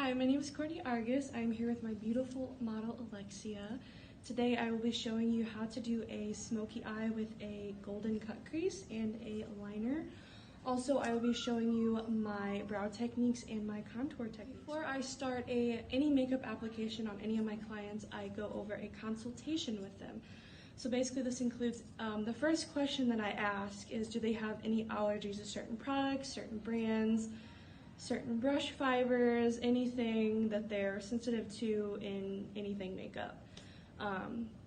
Hi, my name is Courtney Argus. I'm here with my beautiful model Alexia. Today I will be showing you how to do a smoky eye with a golden cut crease and a liner. Also, I will be showing you my brow techniques and my contour techniques. Before I start any makeup application on any of my clients, I go over a consultation with them. So basically this includes, the first question that I ask is, do they have any allergies to certain products, certain brands, certain brush fibers, anything that they're sensitive to in anything makeup.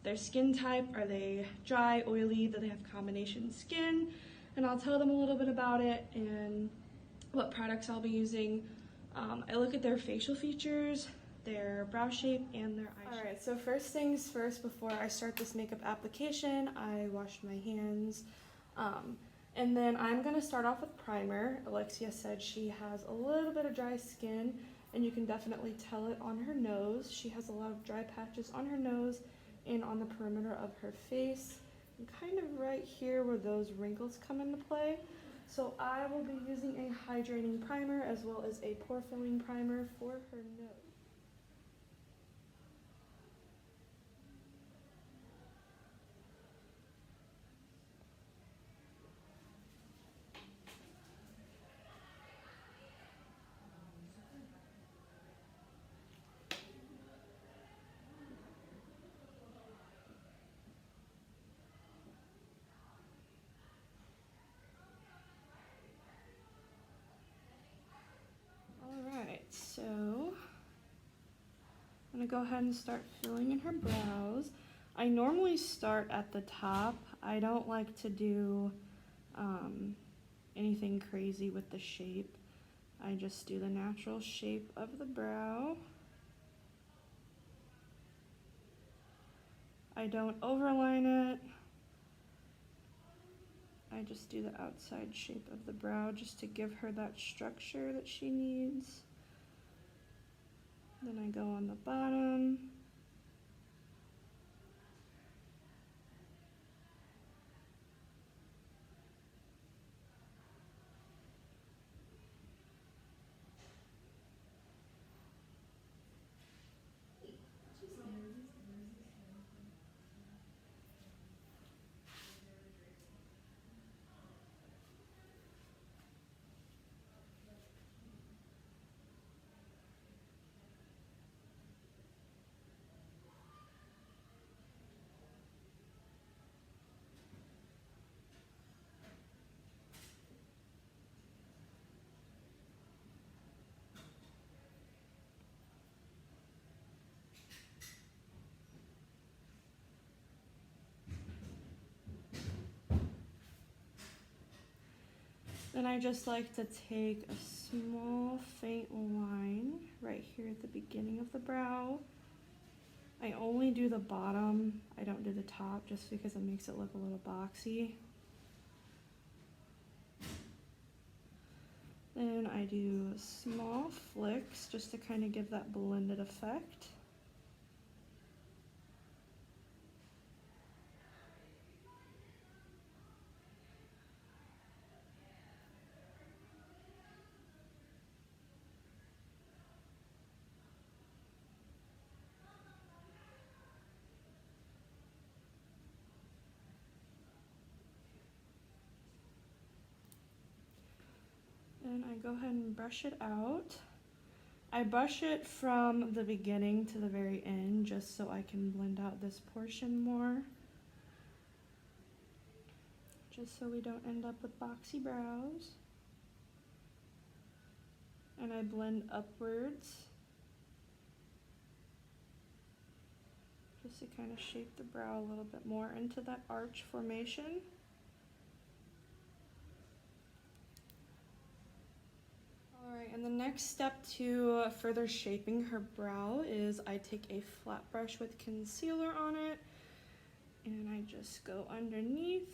Their skin type, are they dry, oily, do they have combination skin? And I'll tell them a little bit about it and what products I'll be using. I look at their facial features, their brow shape, and their eye shape. Alright, so first things first, before I start this makeup application, I wash my hands. And then I'm going to start off with primer. Alexia said she has a little bit of dry skin, and you can definitely tell it on her nose. She has a lot of dry patches on her nose and on the perimeter of her face, and kind of right here where those wrinkles come into play. So I will be using a hydrating primer as well as a pore filling primer for her nose. So I'm gonna go ahead and start filling in her brows. I normally start at the top. I don't like to do anything crazy with the shape. I just do the natural shape of the brow. I don't overline it. I just do the outside shape of the brow just to give her that structure that she needs. Then I go on the bottom. Then I just like to take a small faint line right here at the beginning of the brow. I only do the bottom, I don't do the top just because it makes it look a little boxy. Then I do small flicks just to kind of give that blended effect. And I go ahead and brush it out. I brush it from the beginning to the very end just so I can blend out this portion more. Just so we don't end up with boxy brows. And I blend upwards just to kind of shape the brow a little bit more into that arch formation. Alright, and the next step to further shaping her brow is I take a flat brush with concealer on it and I just go underneath.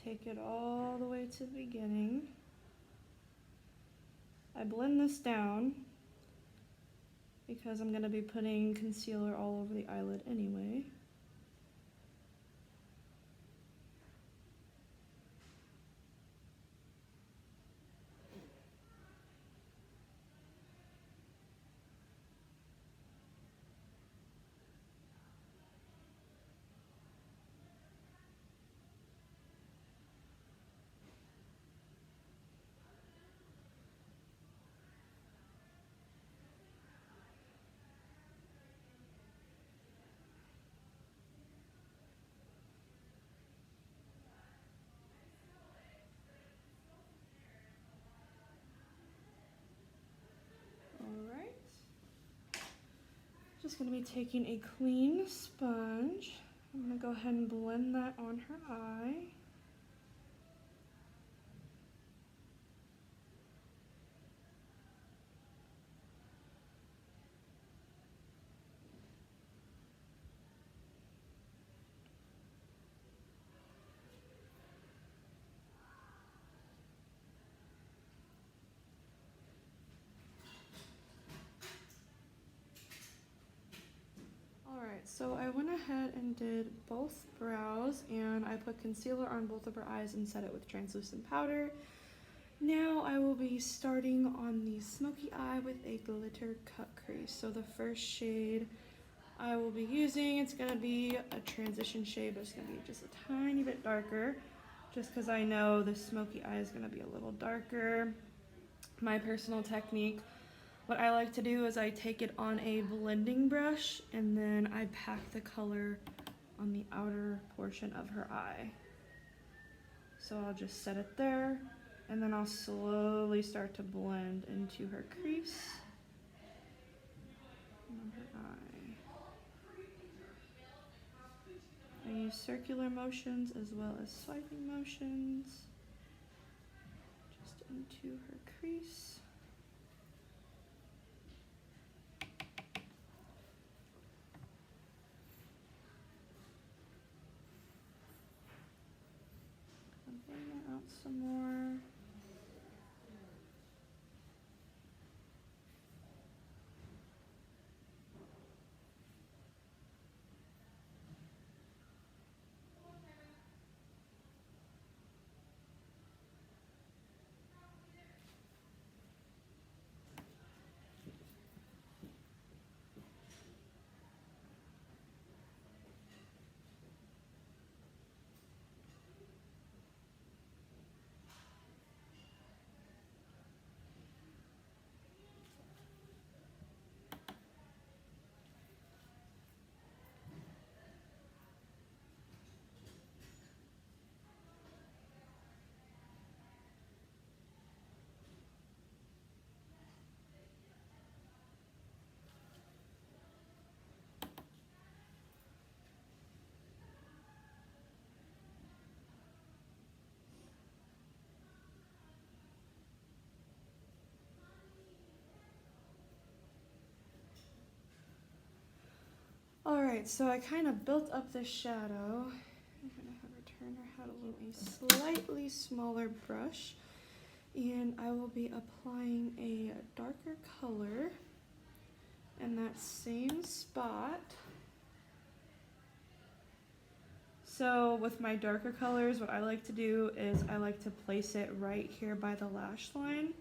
take it all the way to the beginning. I blend this down because I'm going to be putting concealer all over the eyelid anyway. Just going to be taking a clean sponge. I'm going to go ahead and blend that on her eye. So I went ahead and did both brows, and I put concealer on both of her eyes and set it with translucent powder. Now I will be starting on the smoky eye with a glitter cut crease. So the first shade I will be using, it's going to be a transition shade, but it's going to be just a tiny bit darker, just because I know the smoky eye is going to be a little darker. My personal technique, what I like to do is I take it on a blending brush and then I pack the color on the outer portion of her eye. So I'll just set it there and then I'll slowly start to blend into her crease and her eye. I use circular motions as well as swiping motions just into her crease. Out some more. Alright, so I kind of built up this shadow. I'm going to have her turn her head a slightly smaller brush. And I will be applying a darker color in that same spot. So with my darker colors, what I like to do is I like to place it right here by the lash line.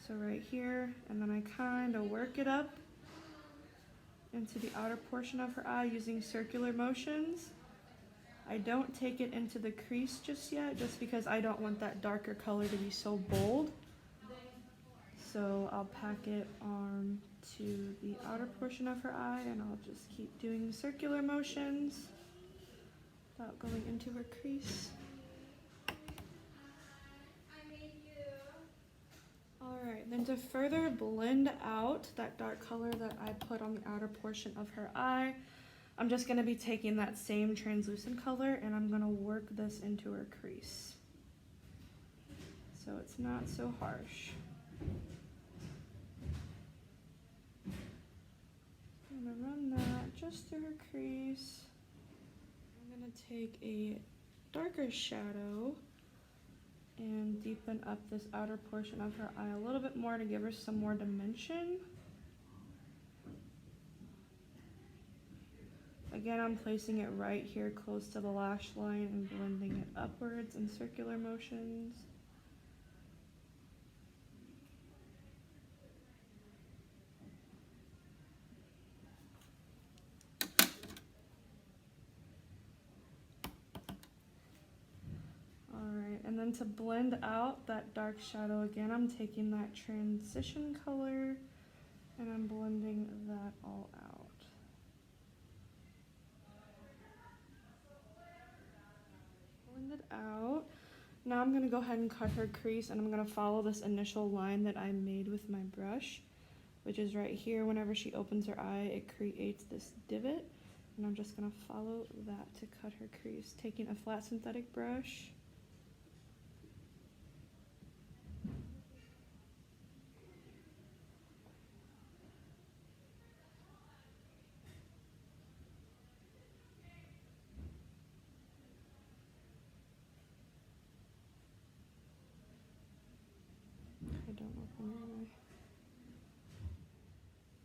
So right here, and then I kind of work it up into the outer portion of her eye using circular motions. I don't take it into the crease just yet, just because I don't want that darker color to be so bold. So I'll pack it on to the outer portion of her eye, and I'll just keep doing circular motions without going into her crease. Alright, then to further blend out that dark color that I put on the outer portion of her eye, I'm just going to be taking that same translucent color and I'm going to work this into her crease, so it's not so harsh. I'm going to run that just through her crease. I'm going to take a darker shadow and deepen up this outer portion of her eye a little bit more to give her some more dimension. Again, I'm placing it right here close to the lash line and blending it upwards in circular motions. Alright, and then to blend out that dark shadow again, I'm taking that transition color and I'm blending that all out. Blend it out. Now I'm going to go ahead and cut her crease, and I'm going to follow this initial line that I made with my brush, which is right here. Whenever she opens her eye, it creates this divot, and I'm just going to follow that to cut her crease, taking a flat synthetic brush.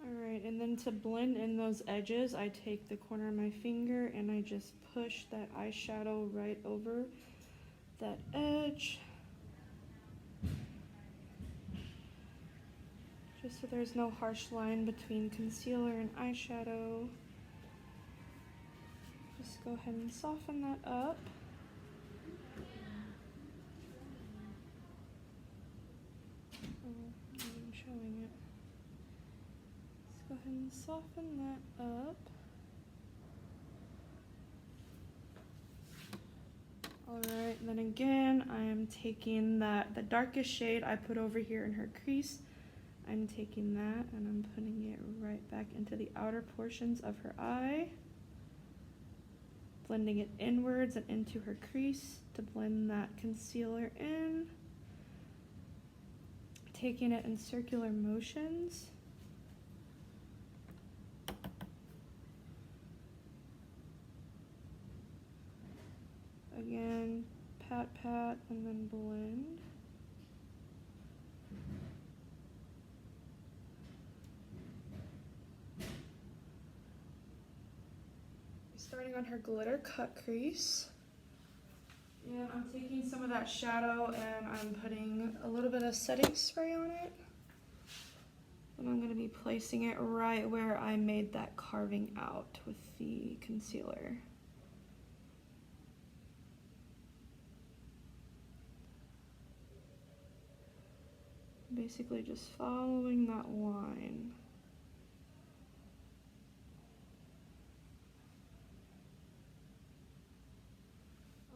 Alright, and then to blend in those edges, I take the corner of my finger and I just push that eyeshadow right over that edge. Just so there's no harsh line between concealer and eyeshadow. Just go ahead and soften that up. I'm showing it. Let's go ahead and soften that up. Alright, and then again, I am taking the darkest shade I put over here in her crease. I'm taking that and I'm putting it right back into the outer portions of her eye. Blending it inwards and into her crease to blend that concealer in. Taking it in circular motions. Again, pat, pat, and then blend. Starting on her glitter cut crease. And I'm taking some of that shadow and I'm putting a little bit of setting spray on it. And I'm going to be placing it right where I made that carving out with the concealer. Basically just following that line.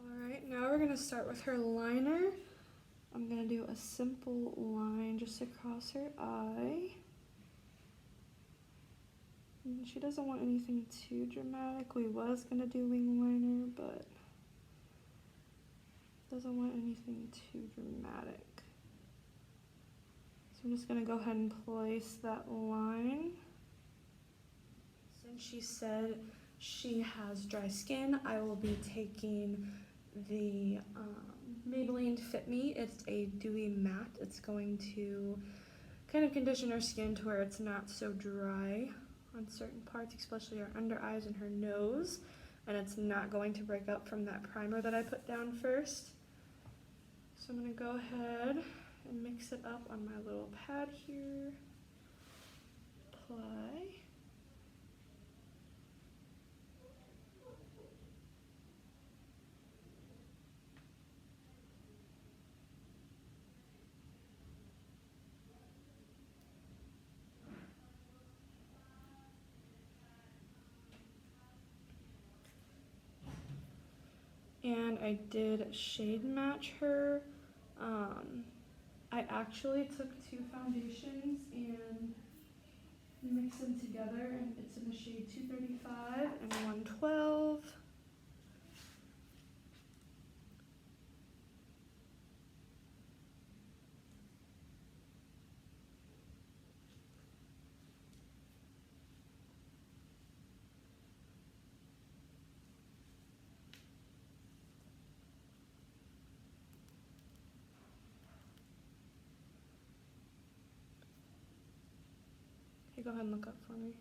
Alright, now we're going to start with her liner. I'm going to do a simple line just across her eye. And she doesn't want anything too dramatic. We was going to do wing liner, but doesn't want anything too dramatic. So I'm just going to go ahead and place that line. Since she said she has dry skin, I will be taking the Maybelline Fit Me. It's a dewy matte. It's going to kind of condition her skin to where it's not so dry on certain parts, especially her under eyes and her nose. And it's not going to break up from that primer that I put down first. So I'm going to go ahead and mix it up on my little pad here. Apply. And I did shade match her. I actually took two foundations and mixed them together, and it's in the shade 235 and 112. go ahead and look up for me.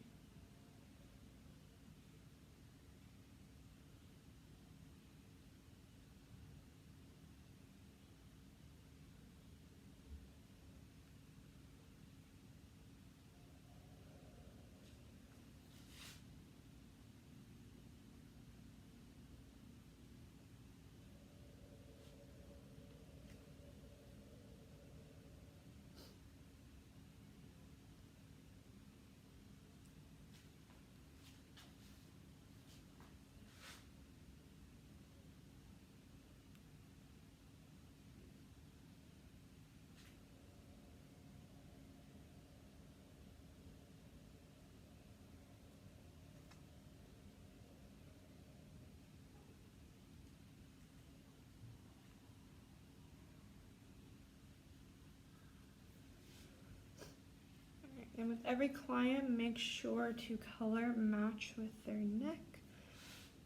And with every client, make sure to color match with their neck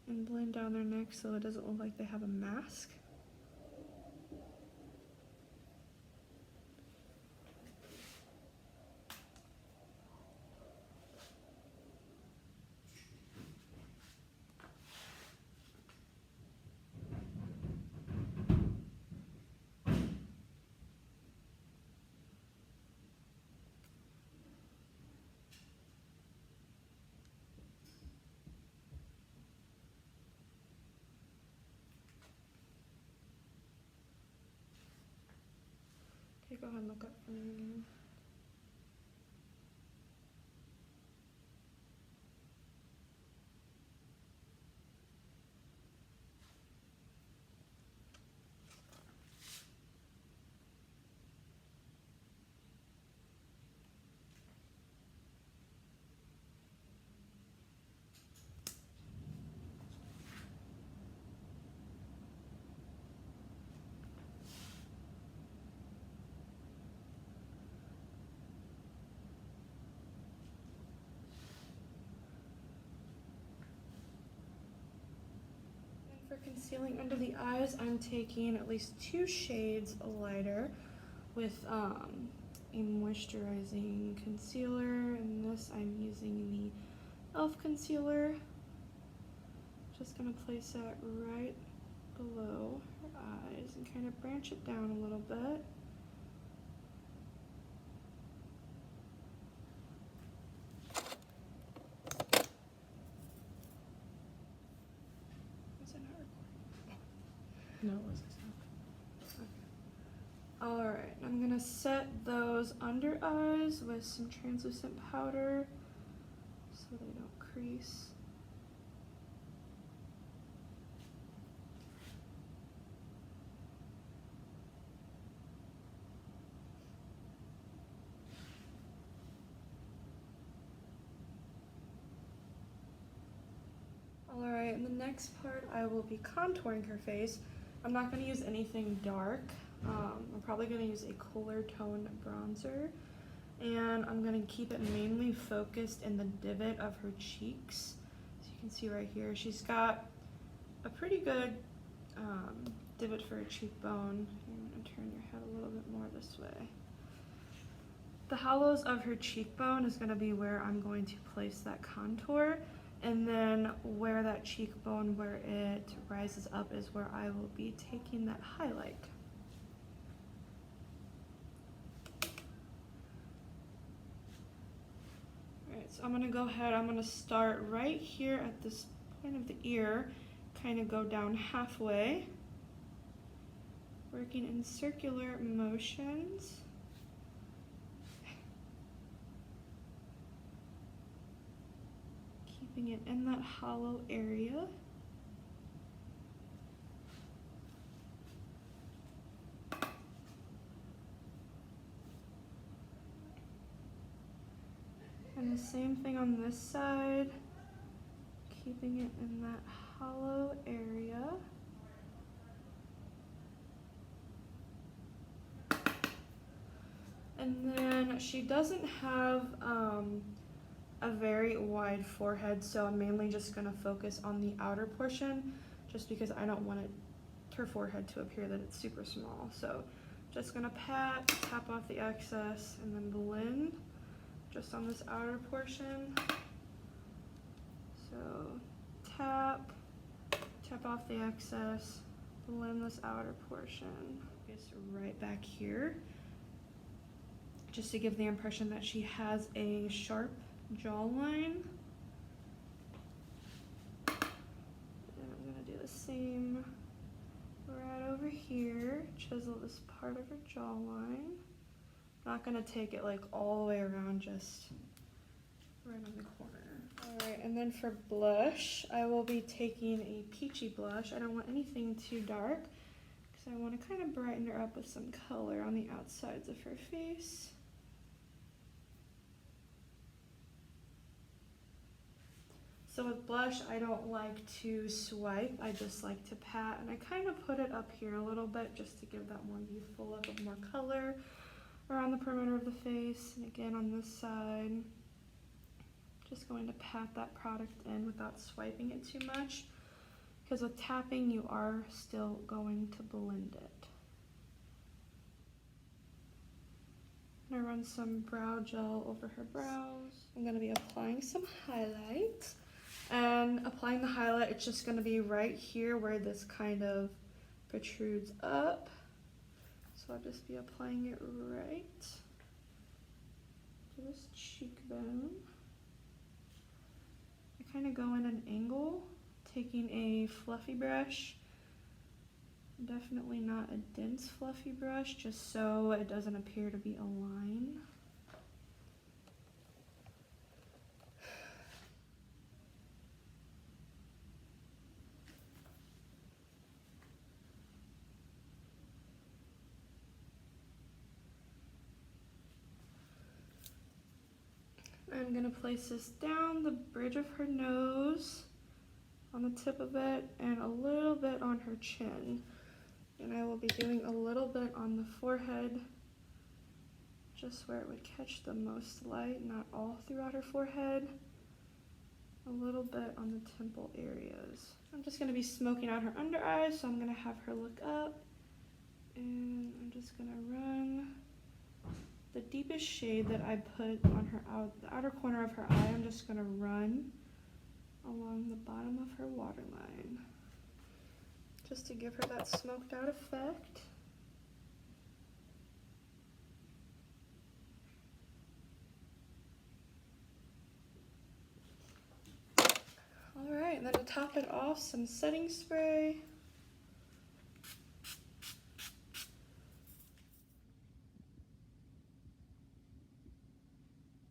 and blend down their neck so it doesn't look like they have a mask. Okay, go ahead and look up for me again. For concealing under the eyes, I'm taking at least 2 shades lighter with a moisturizing concealer. In this, I'm using the e.l.f. concealer. Just gonna place that right below her eyes and kind of branch it down a little bit. No, it wasn't. Alright, I'm gonna set those under eyes with some translucent powder so they don't crease. Alright, in the next part I will be contouring her face. I'm not going to use anything dark. I'm probably going to use a cooler tone bronzer. And I'm going to keep it mainly focused in the divot of her cheeks. As you can see right here, she's got a pretty good divot for her cheekbone. I'm going to turn your head a little bit more this way. The hollows of her cheekbone is going to be where I'm going to place that contour. And then where that cheekbone, where it rises up, is where I will be taking that highlight. Alright, so I'm going to go ahead, I'm going to start right here at this point of the ear, kind of go down halfway, working in circular motions. Keeping it in that hollow area. And the same thing on this side, keeping it in that hollow area. And then she doesn't have a very wide forehead, so I'm mainly just going to focus on the outer portion just because I don't want her forehead to appear that it's super small. So just going to tap off the excess and then blend just on this outer portion. So tap off the excess, blend this outer portion. It's right back here, just to give the impression that she has a sharp jawline. And I'm gonna do the same right over here, chisel this part of her jawline. Not gonna take it like all the way around, just right on the corner. All right, and then for blush, I will be taking a peachy blush. I don't want anything too dark because I want to kind of brighten her up with some color on the outsides of her face. So with blush, I don't like to swipe, I just like to pat, and I kind of put it up here a little bit just to give that more youthful look of more color around the perimeter of the face, and again on this side. Just going to pat that product in without swiping it too much, because with tapping you are still going to blend it. I'm going to run some brow gel over her brows. I'm going to be applying some highlight, and applying the highlight, it's just going to be right here where this kind of protrudes up. So I'll just be applying it right to this cheekbone. I kind of go in an angle, taking a fluffy brush, definitely not a dense fluffy brush, just so it doesn't appear to be a line. I'm going to place this down the bridge of her nose, on the tip of it, and a little bit on her chin. And I will be doing a little bit on the forehead, just where it would catch the most light, not all throughout her forehead. A little bit on the temple areas. I'm just going to be smoking out her under eyes, so I'm going to have her look up. And I'm just going to run the deepest shade that I put on her the outer corner of her eye. I'm just going to run along the bottom of her waterline, just to give her that smoked out effect. All right, and then to top it off, some setting spray.